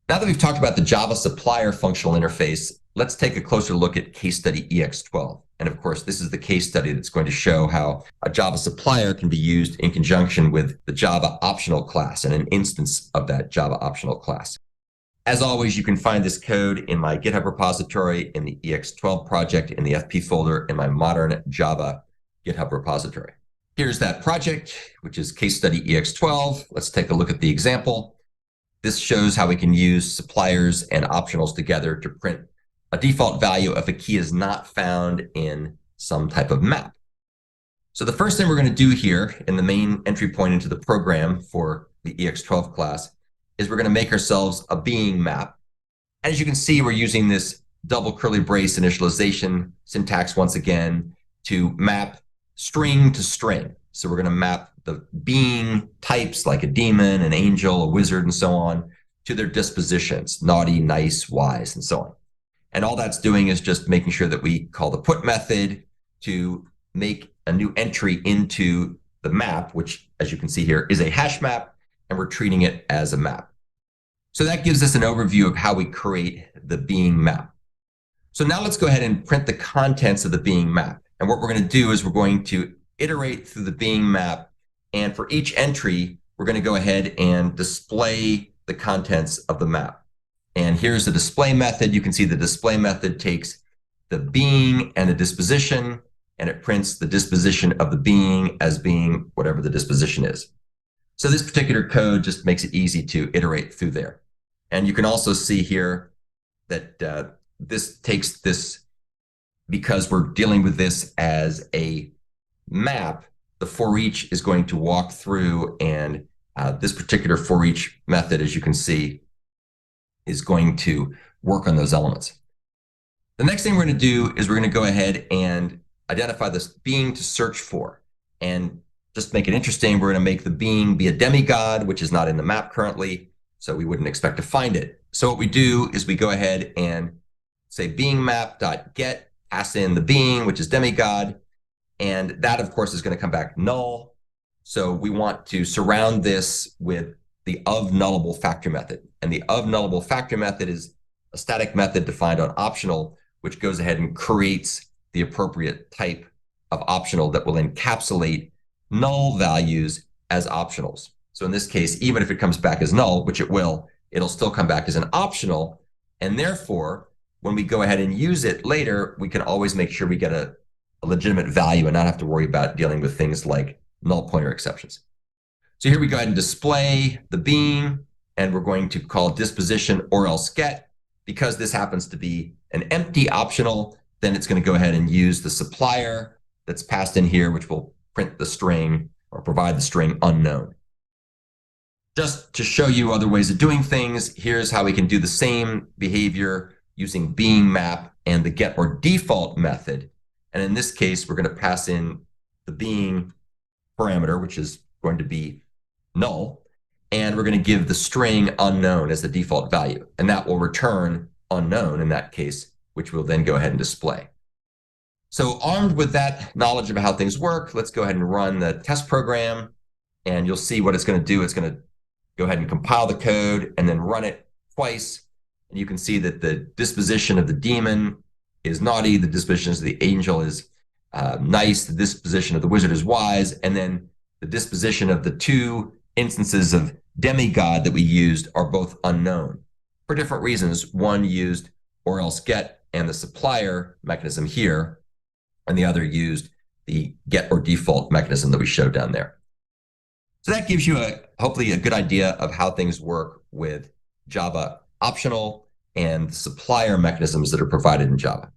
Now that we've talked about the Java Supplier functional interface, let's take a closer look at case study ex12. And of course, this is the case study that's going to show how a Java Supplier can be used in conjunction with the Java optional class and an instance of that Java optional class. As always, you can find this code in my GitHub repository, in the ex12 project, in the FP folder, in my modern Java GitHub repository. Here's that project, which is case study ex12. Let's take a look at the example. This shows how we can use suppliers and optionals together to print a default value if a key is not found in some type of map. So the first thing we're going to do here in the main entry point into the program for the ex12 class is we're going to make ourselves a being map. And as you can see, we're using this double curly brace initialization syntax once again to map string to string. So we're going to map the being types like a demon, an angel, a wizard, and so on to their dispositions, naughty, nice, wise, and so on. And all that's doing is just making sure that we call the put method to make a new entry into the map, which, as you can see here, is a hash map, and we're treating it as a map. So that gives us an overview of how we create the being map. So now let's go ahead and print the contents of the being map. And what we're going to do is we're going to iterate through the being map. And for each entry, we're going to go ahead and display the contents of the map. And here's the display method. You can see the display method takes the being and the disposition, and it prints the disposition of the being as being whatever the disposition is. So this particular code just makes it easy to iterate through there. And you can also see here that this takes this, because we're dealing with this as a map, the for each is going to walk through, and this particular for each method, as you can see, is going to work on those elements. The next thing we're going to do is we're going to go ahead and identify this being to search for. And just to make it interesting, we're going to make the being be a demigod, which is not in the map currently, so we wouldn't expect to find it. So what we do is we go ahead and say being map.get, pass in the being, which is demigod, and that, of course, is going to come back null. So we want to surround this with the of nullable factor method. And the of nullable factor method is a static method defined on optional, which goes ahead and creates the appropriate type of optional that will encapsulate null values as optionals. So in this case, even if it comes back as null, which it will, it'll still come back as an optional. And therefore, when we go ahead and use it later, we can always make sure we get a legitimate value and not have to worry about dealing with things like null pointer exceptions. So here we go ahead and display the being, and we're going to call disposition or else get. Because this happens to be an empty optional, then it's going to go ahead and use the supplier that's passed in here, which will print the string or provide the string unknown. Just to show you other ways of doing things, here's how we can do the same behavior using being map and the get or default method. And in this case, we're going to pass in the being parameter, which is going to be null, and we're going to give the string unknown as the default value. And that will return unknown in that case, which we'll then go ahead and display. So armed with that knowledge of how things work, let's go ahead and run the test program, and you'll see what it's going to do. It's going to go ahead and compile the code and then run it twice. And you can see that the disposition of the demon is naughty, the disposition of the angel is nice, the disposition of the wizard is wise, and then the disposition of the two instances of demigod that we used are both unknown for different reasons. One used or else get and the supplier mechanism here, and the other used the get or default mechanism that we showed down there. So that gives you hopefully a good idea of how things work with Java optional and supplier mechanisms that are provided in Java.